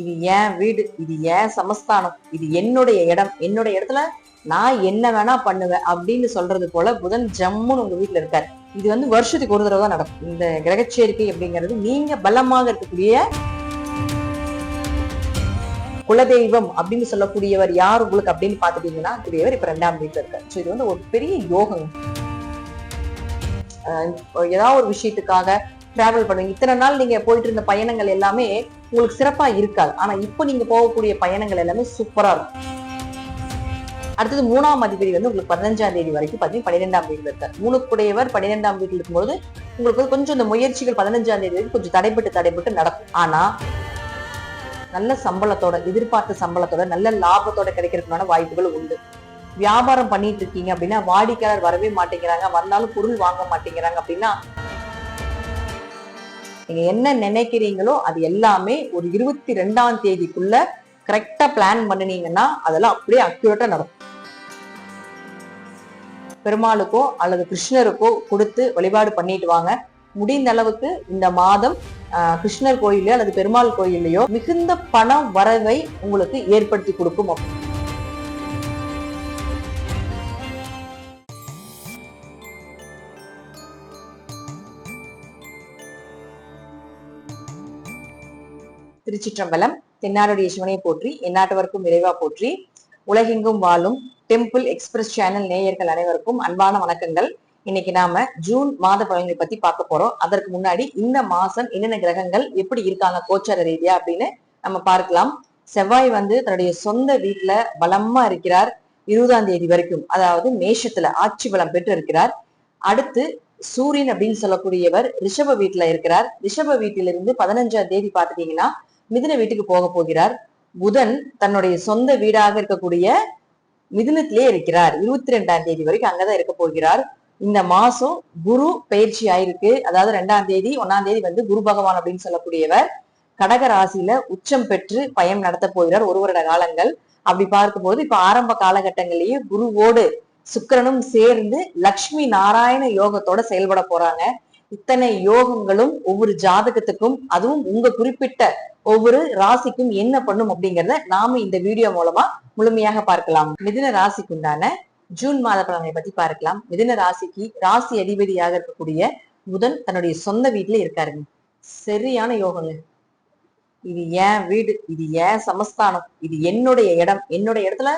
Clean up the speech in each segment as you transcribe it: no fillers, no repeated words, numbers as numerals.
இது ஏன் வீடு, இது ஏன் சமஸ்தானம், இது என்னுடைய இடம், என்னுடைய இடத்துல நான் என்ன வேணா பண்ணுவேன் அப்படின்னு சொல்றது போல புதன் ஜம்முன்னு உங்க வீட்டுல இருக்காரு. இது வருஷத்துக்கு ஒரு தடவை தான் நடக்கும். இந்த கிரகச்சேர்க்கை அப்படிங்கிறது நீங்க பலமாக இருக்கக்கூடிய குலதெய்வம் அப்படின்னு சொல்லக்கூடியவர் யார் உங்களுக்கு அப்படின்னு பாத்துட்டீங்கன்னா கூடியவர் இப்ப 2ஆம் வீட்டுல இருக்காரு. சோ இது ஒரு பெரிய யோகம். ஏதாவது ஒரு விஷயத்துக்காக டிராவல் பண்ணுங்க. இத்தனை நாள் நீங்க போயிட்டு இருந்த பயணங்கள் எல்லாமே உங்களுக்கு சிறப்பா இருக்காது. ஆனா இப்ப நீங்க போகக்கூடிய பயணங்கள் எல்லாமே சூப்பரா இருக்கும். அடுத்தது 3ஆம் அதிபதி உங்களுக்கு 15ஆம் தேதி வரைக்கும் 12ஆம் வீட்டுல இருக்காரு. 3க்குடையவர் 12ஆம் வீட்டுல இருக்கும்போது உங்களுக்கு கொஞ்சம் இந்த முயற்சிகள் 15ஆம் தேதி வரைக்கும் கொஞ்சம் தடைபட்டு நடக்கும். ஆனா நல்ல சம்பளத்தோட, எதிர்பார்த்த சம்பளத்தோட, நல்ல லாபத்தோட கிடைக்கிறதுக்கான வாய்ப்புகள் உண்டு. வியாபாரம் பண்ணிட்டு இருக்கீங்க அப்படின்னா வாடிக்கையாளர் வரவே மாட்டேங்கிறாங்க, வந்தாலும் பொருள் வாங்க மாட்டேங்கிறாங்க அப்படின்னா நீங்க என்ன நினைக்கிறீங்களோ அது எல்லாமே ஒரு 22ஆம் தேதிக்குள்ள கரெக்டா பிளான் பண்ணினீங்கன்னா அதெல்லாம் அப்படியே அக்யூரேட்டா நடக்கும். பெருமாளுக்கோ அல்லது கிருஷ்ணருக்கோ கொடுத்து வழிபாடு பண்ணிட்டு வாங்க. முடிந்த அளவுக்கு இந்த மாதம் கிருஷ்ணர் கோயிலையோ அல்லது பெருமாள் கோயிலையோ மிகுந்த பண வரவை உங்களுக்கு ஏற்படுத்தி கொடுக்கும். திருச்சிற்றம்பலம். தென்னாடுடைய சிவனை போற்றி, எந்நாட்டவர்க்கும் இறைவா போற்றி. உலகெங்கும் வாழும் டெம்பிள் எக்ஸ்பிரஸ் சேனல் நேயர்கள் அனைவருக்கும் அன்பான வணக்கங்கள். இன்னைக்கு நாம ஜூன் மாத பலன்களை பத்தி பார்க்க போறோம். அதற்கு முன்னாடி இந்த மாசம் என்னென்ன கிரகங்கள் எப்படி இருக்காங்க கோச்சார ரீதியா அப்படின்னு நம்ம பார்க்கலாம். செவ்வாய் தன்னுடைய சொந்த வீட்டுல பலமா இருக்கிறார் 20ஆம் தேதி வரைக்கும். அதாவது மேஷத்துல ஆட்சி பலம் பெற்று இருக்கிறார். அடுத்து சூரியன் அப்படின்னு சொல்லக்கூடியவர் ரிஷப வீட்டுல இருக்கிறார். ரிஷப வீட்டிலிருந்து 15ஆம் தேதி பாத்துட்டீங்கன்னா மிதுன வீட்டுக்கு போக போகிறார். புதன் தன்னுடைய சொந்த வீடாக இருக்கக்கூடிய மிதுனத்திலே இருக்கிறார். 22ஆம் தேதி வரைக்கும் அங்கதான் இருக்க போகிறார். இந்த மாசம் குரு பயிற்சி ஆயிருக்கு. அதாவது 2ஆம் தேதி 1ஆம் தேதி குரு பகவான் அப்படின்னு சொல்லக்கூடியவர் கடக ராசியில உச்சம் பெற்று பயணம் நடத்த போகிறார் 1 வருட காலங்கள். அப்படி பார்க்கும்போது இப்ப ஆரம்ப காலகட்டங்களிலேயே குருவோடு சுக்கிரனும் சேர்ந்து லட்சுமி நாராயண யோகத்தோட செயல்பட போறாங்க. இத்தனை யோகங்களும் ஒவ்வொரு ஜாதகத்துக்கும், அதுவும் உங்க குறிப்பிட்ட ஒவ்வொரு ராசிக்கும் என்ன பண்ணும் அப்படிங்கறத நாம இந்த வீடியோ மூலமா முழுமையாக பார்க்கலாம். மிதுன ராசிக்கு உண்டான ஜூன் மாத பலன்களை பத்தி பார்க்கலாம். மிதுன ராசிக்கு ராசி அதிபதியாக இருக்கக்கூடிய புதன் தன்னுடைய சொந்த வீட்டுல இருக்காருங்க. சரியான யோகங்க. இது ஏன் வீடு, இது ஏன் சமஸ்தானம், இது என்னுடைய இடம், என்னுடைய இடத்துல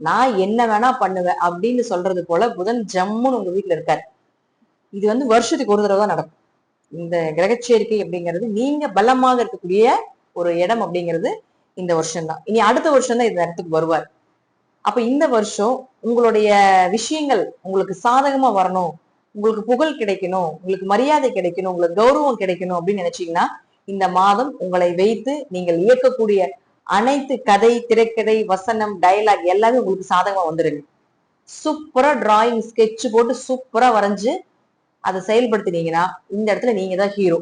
நான் என்ன வேணா பண்ணுவேன் அப்படின்னு சொல்றது போல புதன் ஜம்முன்னு உங்க வீட்டுல இருக்காரு. இது வருஷத்துக்கு ஒரு தடவை தான் நடக்கும். இந்த கிரகச்சேர்க்கை அப்படிங்கிறது நீங்க பலமாக இருக்கக்கூடிய ஒரு இடம் அப்படிங்கிறது இந்த வருஷம்தான். இனி அடுத்த வருஷம் தான் இந்த இடத்துக்கு வருவார். அப்ப இந்த வருஷம் உங்களுடைய விஷயங்கள் உங்களுக்கு சாதகமா வரணும், உங்களுக்கு புகழ் கிடைக்கணும், உங்களுக்கு மரியாதை கிடைக்கணும், உங்களுக்கு கௌரவம் கிடைக்கணும் அப்படின்னு நினைச்சீங்கன்னா இந்த மாதம் உங்களை வைத்து நீங்கள் இயக்கக்கூடிய அனைத்து கதை, திரைக்கதை, வசனம், டயலாக் எல்லாமே உங்களுக்கு சாதகமா வந்துருங்க. சூப்பரா டிராயிங் ஸ்கெட்ச் போட்டு சூப்பரா வரைஞ்சு அதை செயல்படுத்தினீங்கன்னா இந்த இடத்துல நீங்க தான் ஹீரோ.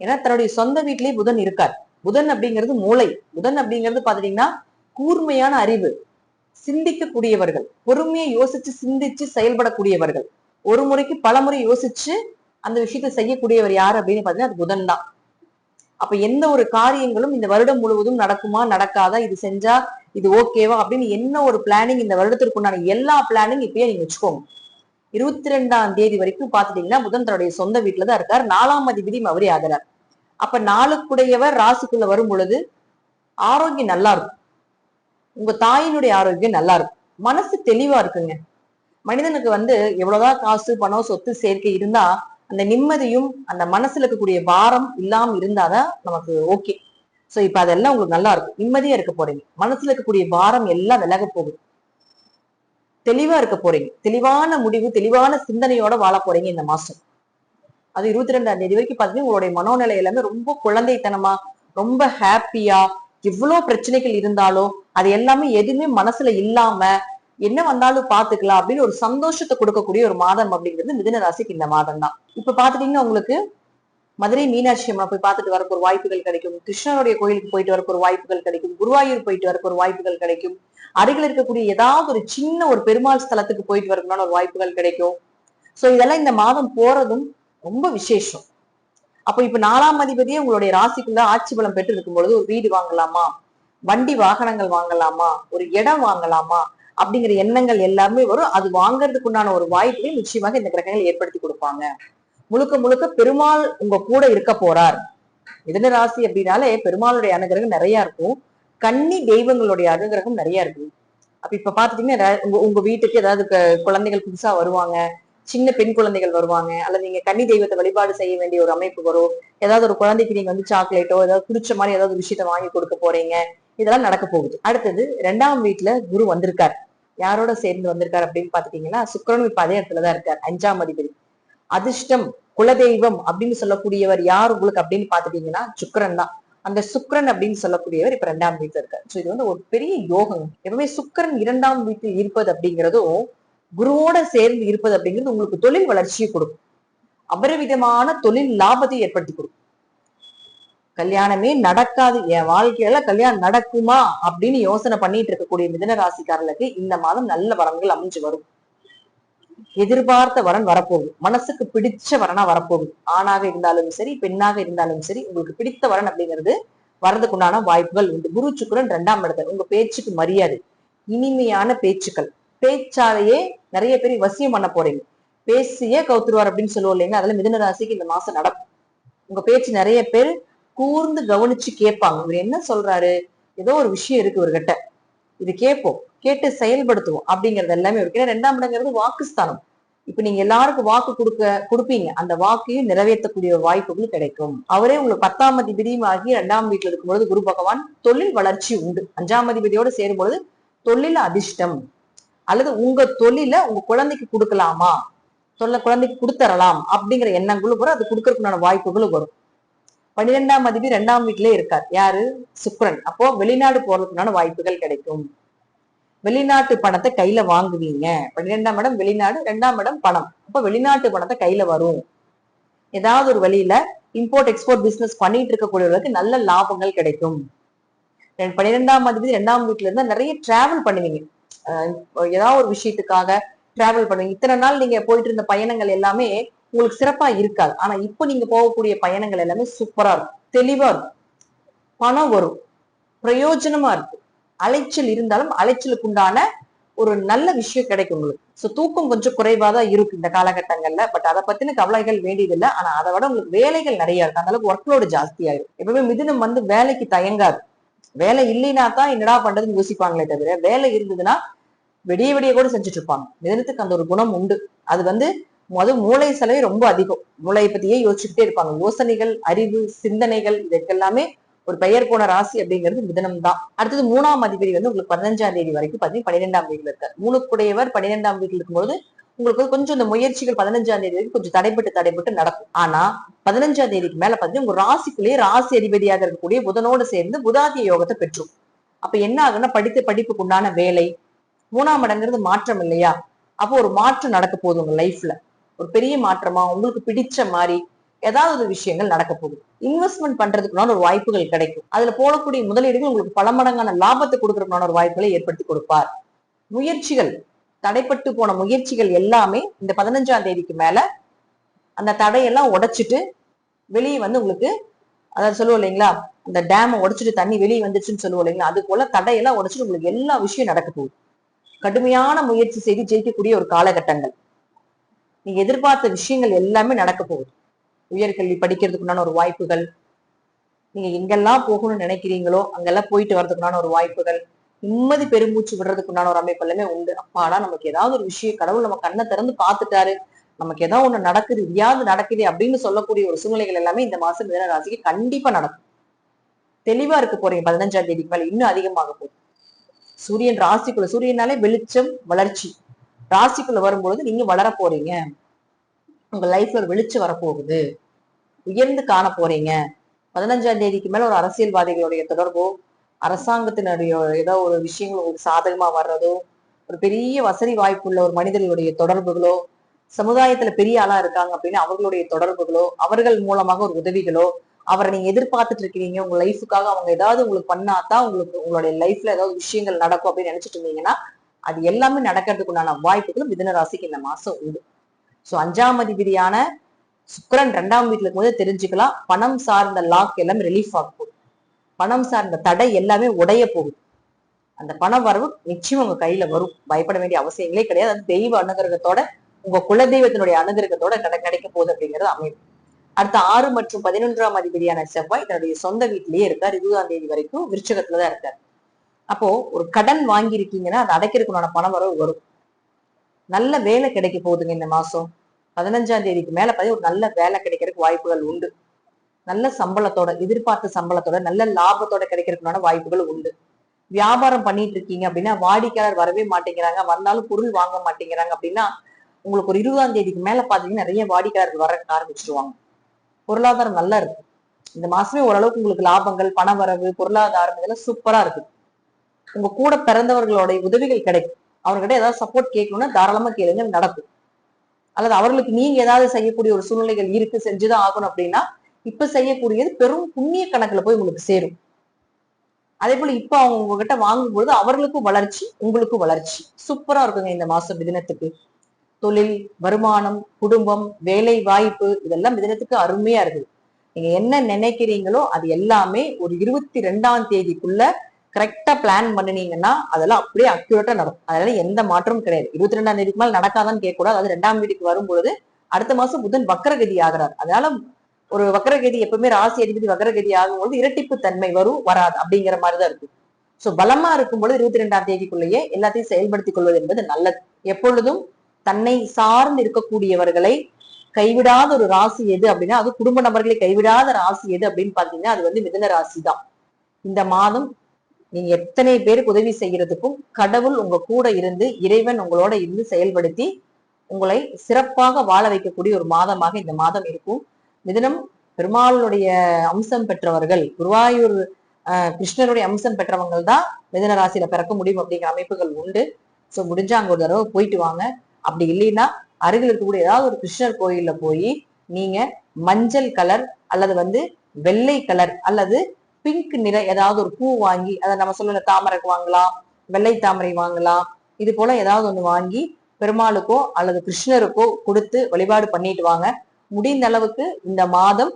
ஏன்னா தன்னுடைய சொந்த வீட்டிலேயே புதன் இருக்கார். புதன் அப்படிங்கிறது மூளை. புதன் அப்படிங்கிறது பாத்துட்டீங்கன்னா கூர்மையான அறிவு, சிந்திக்கக்கூடியவர்கள், பொறுமையை யோசிச்சு சிந்திச்சு செயல்படக்கூடியவர்கள், ஒரு முறைக்கு பல முறை யோசிச்சு அந்த விஷயத்தை செய்யக்கூடியவர் யாரு அப்படின்னு பாத்தீங்கன்னா அது புதன் தான். அப்ப எந்த ஒரு காரியங்களும் இந்த வருடம் முழுவதும் நடக்குமா நடக்காதா, இது செஞ்சா இது ஓகேவா அப்படின்னு என்ன ஒரு பிளானிங் இந்த வருடத்திற்குண்டான எல்லா பிளானிங் இப்பயே நீங்க வச்சுக்கோங்க. 22ஆம் தேதி வரைக்கும் பாத்துட்டீங்கன்னா புதன் தன்னுடைய சொந்த வீட்டுலதான் இருக்கார். 4ஆம் அதிபதி அவரே ஆகிறார். அப்ப 4க்குடையவர் ராசிக்குள்ள வரும் பொழுது ஆரோக்கியம் நல்லா இருக்கும். உங்க தாயினுடைய ஆரோக்கியம் நல்லா இருக்கும். மனசு தெளிவா இருக்குங்க. மனிதனுக்கு எவ்வளவுதான் காசு, பணம், சொத்து சேர்க்கை இருந்தா அந்த நிம்மதியும் அந்த மனசுல இருக்கக்கூடிய பாரம் இல்லாம இருந்தாதான் நமக்கு ஓகே. சோ இப்ப அதெல்லாம் உங்களுக்கு நல்லா இருக்கும். நிம்மதியா இருக்க போறீங்க. மனசுல இருக்கக்கூடிய பாரம் எல்லாம் விலக போகுது. தெளிவா இருக்க போறீங்க. தெளிவான முடிவு, தெளிவான சிந்தனையோட வாழ போறீங்க இந்த மாசம். அது 22ஆம் தேதி வரைக்கும் பாத்தீங்கன்னா உங்களுடைய மனோநிலை எல்லாமே ரொம்ப குழந்தைத்தனமா, ரொம்ப ஹாப்பியா, எவ்வளவு பிரச்சனைகள் இருந்தாலும் அது எல்லாமே எதுவுமே மனசுல இல்லாம என்ன வந்தாலும் பாத்துக்கலாம் அப்படின்னு ஒரு சந்தோஷத்தை கொடுக்கக்கூடிய ஒரு மாதம் அப்படிங்கிறது மிதுன ராசிக்கு இந்த மாதம் தான். இப்ப பாத்துட்டீங்கன்னா உங்களுக்கு மதுரை மீனாட்சி அம்மா போய் பார்த்துட்டு வரக்கு ஒரு வாய்ப்புகள் கிடைக்கும். கிருஷ்ணனுடைய கோயிலுக்கு போயிட்டு வரக்கு ஒரு வாய்ப்புகள் கிடைக்கும். குருவாயூர் போயிட்டு வரக்கு ஒரு வாய்ப்புகள் கிடைக்கும். அருகில் இருக்கக்கூடிய ஏதாவது ஒரு சின்ன ஒரு பெருமாள் ஸ்தலத்துக்கு போயிட்டு வரக்குமான ஒரு வாய்ப்புகள் கிடைக்கும். சோ இதெல்லாம் இந்த மாதம் போறதும் ரொம்ப விசேஷம். அப்போ இப்ப 4ஆம் அதிபதியே உங்களுடைய ராசிக்குள்ள ஆட்சி பலம் பெற்று இருக்கும் பொழுது ஒரு வீடு வாங்கலாமா, வண்டி வாகனங்கள் வாங்கலாமா, ஒரு இடம் வாங்கலாமா அப்படிங்கிற எண்ணங்கள் எல்லாமே வரும். அது வாங்குறதுக்கு உண்டான ஒரு வாய்ப்பை நிச்சயமாக இந்த கிரகங்கள் ஏற்படுத்தி கொடுப்பாங்க. முழுக்க முழுக்க பெருமாள் உங்க கூட இருக்க போறார். மிதுன ராசி அப்படின்னாலே பெருமாளுடைய அனுகிரகம் நிறைய இருக்கும். கன்னி தெய்வங்களுடைய அனுகிரகம் நிறைய இருக்கு. அப்ப இப்ப பாத்துட்டீங்கன்னா உங்க வீட்டுக்கு ஏதாவது குழந்தைகள் புதுசா வருவாங்க, சின்ன பெண் குழந்தைகள் வருவாங்க, அல்லது நீங்க கன்னி தெய்வத்தை வழிபாடு செய்ய வேண்டிய ஒரு அமைப்பு வரும். ஏதாவது ஒரு குழந்தைக்கு நீங்க வந்து சாக்லேட்டோ ஏதாவது பிடிச்ச மாதிரி ஏதாவது ஒரு விஷயத்த வாங்கி கொடுக்க போறீங்க. இதெல்லாம் நடக்க போகுது. அடுத்தது 2ஆம் வீட்டுல குரு வந்திருக்கார். யாரோட சேர்ந்து வந்திருக்காரு அப்படின்னு பாத்துட்டீங்கன்னா சுக்கிரனும் இப்ப அதே இடத்துலதான் இருக்கார். 5ஆம் அதிபதி. அதிர்ஷ்டம், குலதெய்வம் அப்படின்னு சொல்லக்கூடியவர் யார் உங்களுக்கு அப்படின்னு பாத்துட்டீங்கன்னா சுக்கிரன் தான். அந்த சுக்கிரன் அப்படின்னு சொல்லக்கூடியவர் இப்ப 2ஆம் வீட்டுல இருக்காரு. சோ இது வந்து ஒரு பெரிய யோகம். எப்பவுமே சுக்கிரன் 2ஆம் வீட்டில் இருப்பது அப்படிங்கிறதும் குருவோட சேர்ந்து இருப்பது அப்படிங்கிறது உங்களுக்கு தொழில் வளர்ச்சியை கொடுக்கும். அபரிவிதமான தொழில் லாபத்தை ஏற்படுத்தி கொடுக்கும். கல்யாணமே நடக்காது, என் வாழ்க்கையில கல்யாணம் நடக்குமா அப்படின்னு யோசனை பண்ணிட்டு இருக்கக்கூடிய மிதுன ராசிக்காரர்களுக்கு இந்த மாதம் நல்ல வரன்கள் அமைஞ்சு வரும். எதிர்பார்த்த வரன் வரப்போகுது. மனசுக்கு பிடிச்ச வரனா வரப்போகுது. ஆணாக இருந்தாலும் சரி, பெண்ணாக இருந்தாலும் சரி, உங்களுக்கு பிடித்த வரன் அப்படிங்கிறது வரதுக்குண்டான வாய்ப்புகள் உண்டு. குரு சுக்கிரன் 2ஆம் இடத்துல. உங்க பேச்சுக்கு மரியாதை, இனிமையான பேச்சுக்கள், பேச்சாலேயே நிறைய பேர் வசியம் பண்ண போறீங்க. பேசியே கவுத்துருவார் அப்படின்னு சொல்லுவோம் இல்லைங்களா, அதுல மிதுன ராசிக்கு இந்த மாசம் நடக்கும். உங்க பேச்சு நிறைய பேர் கூர்ந்து கவனிச்சு கேட்பாங்க. இவர் என்ன சொல்றாரு, ஏதோ ஒரு விஷயம் இருக்கு இவர்கிட்ட, இது கேட்போம், கேட்டு செயல்படுத்துவோம் அப்படிங்கறது எல்லாமே இருக்கு. ஏன்னா 2ஆம் இடங்கிறது வாக்குஸ்தானம். இப்ப நீங்க எல்லாருக்கும் வாக்கு கொடுப்பீங்க. அந்த வாக்கையும் நிறைவேற்றக்கூடிய வாய்ப்புகள் கிடைக்கும். அவரே உங்களுக்கு 10ஆம் அதிபதியும் ஆகி 2ஆம் வீட்டுல இருக்கும் பொழுது குரு பகவான் தொழில் வளர்ச்சி உண்டு. 5ஆம் அதிபதியோட சேரும் பொழுது தொழில் அதிர்ஷ்டம், அல்லது உங்க தொழில உங்க குழந்தைக்கு கொடுக்கலாமா, குழந்தைக்கு கொடுத்தரலாம் அப்படிங்கிற எண்ணங்களும் வரும். அது கொடுக்கறதுக்கான வாய்ப்புகளும் வரும். 12ஆம் அதிபதி 2ஆம் வீட்டிலே இருக்கார். யாரு? சுக்கிரன். அப்போ வெளிநாடு போறதுக்கான வாய்ப்புகள் கிடைக்கும். வெளிநாட்டு பணத்தை கையில வாங்குவீங்க. 12ஆம் இடம் வெளிநாடு, 2ஆம் இடம் பணம். அப்ப வெளிநாட்டு பணத்தை கையில வரும். ஏதாவது ஒரு வழியில இம்போர்ட் எக்ஸ்போர்ட் பிசினஸ் பண்ணிட்டு இருக்கக்கூடியவர்களுக்கு நல்ல லாபங்கள் கிடைக்கும். 12ஆம் அதிபதி 2ஆம் வீட்டுல இருந்தா நிறைய டிராவல் பண்ணுவீங்க. ஏதாவது ஒரு விஷயத்துக்காக டிராவல் பண்ணுவீங்க. இத்தனை நாள் நீங்க போயிட்டு இருந்த பயணங்கள் எல்லாமே உங்களுக்கு சிறப்பா இருக்காது. ஆனா இப்ப நீங்க போகக்கூடிய பயணங்கள் எல்லாமே சூப்பரா இருக்கும், தெளிவா இருக்கும், பணம் வரும், பிரயோஜனமா இருக்கு. அலைச்சல் இருந்தாலும் அலைச்சலுக்கு உண்டான ஒரு நல்ல விஷயம் கிடைக்கும் உங்களுக்கு. சோ தூக்கம் கொஞ்சம் குறைவாதான் இருக்கு இந்த காலகட்டங்கள்ல. பட் அதை பத்தின கவலைகள் வேண்டியதில்லை. ஆனா அதை விட உங்களுக்கு வேலைகள் நிறைய இருக்கு. அந்த அளவுக்கு ஒர்க் லோடு ஜாஸ்தி ஆயிரும். எப்பவுமே மிதுனம் வந்து வேலைக்கு தயங்காது. வேலை இல்லைன்னா தான் என்னடா பண்றதுன்னு யோசிப்பாங்களே தவிர, வேலை இருந்ததுன்னா விடிய விடிய கூட செஞ்சுட்டு இருப்பாங்க. மிதனத்துக்கு அந்த ஒரு குணம் உண்டு. அது வந்து மூளை செலவே ரொம்ப அதிகம். மூளையை பத்தியே யோசிச்சுக்கிட்டே இருப்பாங்க. யோசனைகள், அறிவு, சிந்தனைகள், இதற்கெல்லாமே ஒரு பெயர் போன ராசி அப்படிங்கிறது மிதனம் தான். அடுத்தது 3ஆம் அதிபதி வந்து உங்களுக்கு 15ஆம் தேதி வரைக்கும் பாத்தீங்கன்னா 12ஆம் வீட்டுல இருக்காரு. 3க்குடையவர் 12ஆம் வீட்டுல இருக்கும்போது உங்களுக்கு கொஞ்சம் இந்த முயற்சிகள் 15ஆம் தேதி வரைக்கும் கொஞ்சம் தடைபட்டு நடக்கும். ஆனா 15ஆம் தேதிக்கு மேல பாத்தீங்கன்னா உங்க ராசிக்குள்ளேயே ராசி அதிபதியாக இருக்கக்கூடிய புதனோடு சேர்ந்து புதாதிய யோகத்தை பெற்றும். அப்ப என்ன ஆகுன்னா படித்த படிப்புக்கு உண்டான வேலை, 3ஆம் இடங்கிறது மாற்றம் இல்லையா, அப்போ ஒரு மாற்றம் நடக்க போகுது உங்க லைஃப்ல. ஒரு பெரிய மாற்றமா உங்களுக்கு பிடிச்ச மாதிரி ஏதாவது ஒரு விஷயங்கள் நடக்க போகுது. இன்வெஸ்ட்மெண்ட் பண்றதுக்குனால ஒரு வாய்ப்புகள் கிடைக்கும். அதுல போடக்கூடிய முதலீடுகள் உங்களுக்கு பல மடங்கான லாபத்தை கொடுக்கறதுக்கான ஒரு வாய்ப்புகளை ஏற்படுத்தி கொடுப்பார். முயற்சிகள், தடைப்பட்டு போன முயற்சிகள் எல்லாமே இந்த 15ஆம் தேதிக்கு மேல அந்த தடையெல்லாம் உடைச்சிட்டு வெளியே வந்து உங்களுக்கு, அதாவது சொல்லுவோம் இல்லைங்களா, அந்த டேமை உடைச்சிட்டு தண்ணி வெளியே வந்துச்சுன்னு சொல்லுவோம் இல்லைங்களா, அது போல தடையெல்லாம் உடைச்சிட்டு உங்களுக்கு எல்லா விஷயம் நடக்க போகுது. கடுமையான முயற்சி செய்து ஜெயிக்கக்கூடிய ஒரு காலகட்டங்கள். நீங்க எதிர்பார்த்த விஷயங்கள் எல்லாமே நடக்க போகுது. உயர்கல்வி படிக்கிறதுக்குண்டான ஒரு வாய்ப்புகள், நீங்க எங்கெல்லாம் போகணும்னு நினைக்கிறீங்களோ அங்கெல்லாம் போயிட்டு வர்றதுக்குண்டான ஒரு வாய்ப்புகள், நிம்மதி பெருமூச்சு விடுறதுக்குண்டான ஒரு அமைப்பு எல்லாமே உண்டு. அப்பாடா நமக்கு ஏதாவது ஒரு விஷயம் கடவுள் நம்ம கண்ணை திறந்து பார்த்துட்டாரு, நமக்கு ஏதாவது ஒண்ணு நடக்குது, இதையாவது நடக்குது அப்படின்னு சொல்லக்கூடிய ஒரு சூழ்நிலைகள் எல்லாமே இந்த மாசம் மிதுன ராசிக்கு கண்டிப்பா நடக்கும். தெளிவா இருக்க போறீங்க. 15ஆம் தேதிக்கு மேல இன்னும் அதிகமாக போகுது. சூரியன் ராசிக்குள்ள, சூரியனாலே வெளிச்சம், வளர்ச்சி. ராசிக்குள்ள வரும்பொழுது நீங்க வளர போறீங்க. உங்க லைஃப்ல ஒரு வெளிச்சம் வரப்போகுது, உயர்ந்து காண போறீங்க. 15ஆம் தேதிக்கு மேல ஒரு அரசியல்வாதிகளுடைய தொடர்போ, அரசாங்கத்தினுடைய ஏதோ ஒரு விஷயங்கள் உங்களுக்கு சாதகமா வர்றதோ, ஒரு பெரிய வசதி வாய்ப்புள்ள ஒரு மனிதர்களுடைய தொடர்புகளோ, சமுதாயத்துல பெரிய ஆளா இருக்காங்க அப்படின்னு அவர்களுடைய தொடர்புகளோ, அவர்கள் மூலமாக ஒரு உதவிகளோ, அவரை நீங்க எதிர்பார்த்துட்டு இருக்கிறீங்க, உங்க லைஃபுக்காக அவங்க ஏதாவது உங்களுக்கு பண்ணாதான் உங்களுக்கு உங்களுடைய லைஃப்ல ஏதாவது விஷயங்கள் நடக்கும் அப்படின்னு நினைச்சிட்டு இருந்தீங்கன்னா அது எல்லாமே நடக்கிறதுக்கு உண்டான வாய்ப்புகள் மிதுன ராசிக்கு இந்த மாசம் உண்டு. சோ 5ஆம் அதிபதியான சுக்கிரன் 2ஆம் வீட்டுல இருக்கும்போது தெரிஞ்சுக்கலாம் பணம் சார்ந்த லாக் எல்லாம் ரிலீஃப் ஆகும். பணம் சார்ந்த தடை எல்லாமே உடைய போகுது. அந்த பண வரவு நிச்சயம் உங்க கையில வரும். பயப்பட வேண்டிய அவசியங்களே கிடையாது. அது தெய்வ அனுகிரகத்தோட, உங்க குலதெய்வத்தினுடைய அனுகிரகத்தோட கிடைக்க போகுது அப்படிங்கிறது அமையும். அடுத்த 6 மற்றும் 11ஆம் அதிபதியான செவ்வாய் தன்னுடைய சொந்த வீட்டிலேயே இருக்கார். 20ஆம் தேதி வரைக்கும் விருச்சகத்துலதான் இருக்கார். அப்போ ஒரு கடன் வாங்கி இருக்கீங்கன்னா அதை அடைக்கிறதுக்குண்டான பண வரவு வரும். நல்ல வேலை கிடைக்க போகுதுங்க இந்த மாசம். 15ஆம் தேதிக்கு மேல ஒரு நல்ல வேலை கிடைக்கிறதுக்கு வாய்ப்புகள் உண்டு. நல்ல சம்பளத்தோட, எதிர்பார்த்த சம்பளத்தோட, நல்ல லாபத்தோட கிடைக்கிறதுக்குண்டான வாய்ப்புகள் உண்டு. வியாபாரம் பண்ணிட்டு இருக்கீங்க அப்படின்னா வாடிக்கையாளர் வரவே மாட்டேங்கிறாங்க, வந்தாலும் பொருள் வாங்க மாட்டேங்கிறாங்க அப்படின்னா உங்களுக்கு ஒரு 20ஆம் தேதிக்கு மேல பாத்தீங்கன்னா நிறைய வாடிக்கையாளர்கள் வர ஆரம்பிச்சிருவாங்க. பொருளாதாரம் நல்லா இருக்கு. இந்த மாசமே ஓரளவுக்கு உங்களுக்கு லாபங்கள், பண வரவு, பொருளாதாரம் இதெல்லாம் சூப்பரா இருக்கு. உங்க கூட பிறந்தவர்களுடைய உதவிகள் கிடைக்கும். அவர்கிட்ட ஏதாவது சப்போர்ட் கேட்கணும்னா தாராளமா கேளுங்க, நடக்கும். அல்லது அவர்களுக்கு நீங்க ஏதாவது செய்யக்கூடிய ஒரு சூழ்நிலைகள் இருக்கு, செஞ்சுதான் ஆகணும் அப்படின்னா இப்ப செய்யக்கூடியது பெரும் புண்ணிய கணக்குல போய் உங்களுக்கு சேரும். அதே போல இப்ப அவங்க உங்ககிட்ட வாங்கும்போது அவர்களுக்கும் வளர்ச்சி, உங்களுக்கும் வளர்ச்சி. சூப்பரா இருக்குங்க இந்த மாசம் மிதுனத்துக்கு. தொழில், வருமானம், குடும்பம், வேலை வாய்ப்பு இதெல்லாம் மிதுனத்துக்கு அருமையா இருக்குது. நீங்க என்ன நினைக்கிறீங்களோ அது எல்லாமே ஒரு 22ஆம் தேதிக்குள்ள கரெக்டா பிளான் பண்ணினீங்கன்னா அதெல்லாம் அப்படியே அக்யூரேட்டா நடக்கும். அதனால எந்த மாற்றமும் கிடையாது. 22ஆம் தேதிக்கு மேல நடக்காதான்னு கேட்க கூடாது. அது 2ஆம் வீட்டுக்கு வரும்பொழுது அடுத்த மாசம் புதன் வக்கரகதி ஆகிறார். அதனால ஒரு வக்கரகதி எப்பவுமே ராசி அதிபதி வக்கரகதி ஆகும்போது இரட்டிப்பு தன்மை வரும் வராது அப்படிங்கிற மாதிரிதான் இருக்கு. சோ பலமா இருக்கும்போது 22ஆம் தேதிக்குள்ளேயே எல்லாத்தையும் செயல்படுத்திக் கொள்வது என்பது நல்லது. எப்பொழுதும் தன்னை சார்ந்து இருக்கக்கூடியவர்களை கைவிடாத ஒரு ராசி எது அப்படின்னா அது குடும்ப நபர்களை கைவிடாத ராசி எது அப்படின்னு பாத்தீங்கன்னா அது மிதுன ராசி தான். இந்த மாதம் நீங்க எத்தனை பேருக்கு உதவி செய்யறதுக்கும் கடவுள் உங்க கூட இருந்து, இறைவன் உங்களோட இருந்து செயல்படுத்தி உங்களை சிறப்பாக வாழ வைக்கக்கூடிய ஒரு மாதமாக இந்த மாதம் இருக்கும். மிதுனம் பெருமாளுடைய அம்சம் பெற்றவர்கள், குருவாயூர் கிருஷ்ணருடைய அம்சம் பெற்றவங்கள் தான் மிதுன ராசியில பிறக்க முடியும் அப்படிங்கிற அமைப்புகள் உண்டு. சோ முடிஞ்சா அங்க ஒரு தடவை போயிட்டு வாங்க. அப்படி இல்லைன்னா அருகில் இருக்கக்கூடிய ஏதாவது ஒரு கிருஷ்ணர் கோயில்ல போய் நீங்க மஞ்சள் கலர் அல்லது வெள்ளை கலர் அல்லது பிங்க் நிற ஏதாவது ஒரு பூ வாங்கி, அதை நம்ம சொல்ல தாமரைக்கு வாங்கலாம், வெள்ளை தாமரை வாங்கலாம், இது போல ஏதாவது ஒண்ணு வாங்கி பெருமாளுக்கோ அல்லது கிருஷ்ணருக்கோ கொடுத்து வழிபாடு பண்ணிட்டு வாங்க. முடிந்த அளவுக்கு இந்த மாதம்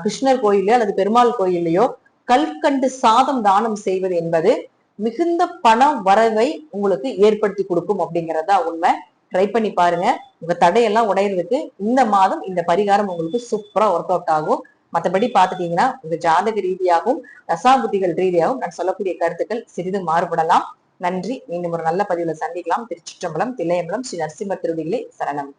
கிருஷ்ணர் கோயிலையோ அல்லது பெருமாள் கோயிலையோ கல்கண்டு சாதம் தானம் செய்வது என்பது மிகுந்த பண வரவை உங்களுக்கு ஏற்படுத்தி கொடுக்கும் அப்படிங்கறதா உண்மை. ட்ரை பண்ணி பாருங்க. உங்க தடையெல்லாம் உடையிறதுக்கு இந்த மாதம் இந்த பரிகாரம் உங்களுக்கு சூப்பரா ஒர்க் அவுட் ஆகும். மற்றபடி பாத்துட்டீங்கன்னா உங்க ஜாதக ரீதியாகவும் தசாபுத்திகள் ரீதியாகவும் நான் சொல்லக்கூடிய கருத்துக்கள் சிறிது மாறுபடலாம். நன்றி. மீண்டும் ஒரு நல்ல பதிவுல சந்திக்கலாம். திருச்சிற்றம்பலம், தில்லையம்பலம், ஸ்ரீ நரசிம்ம திருடிகளே சரணம்.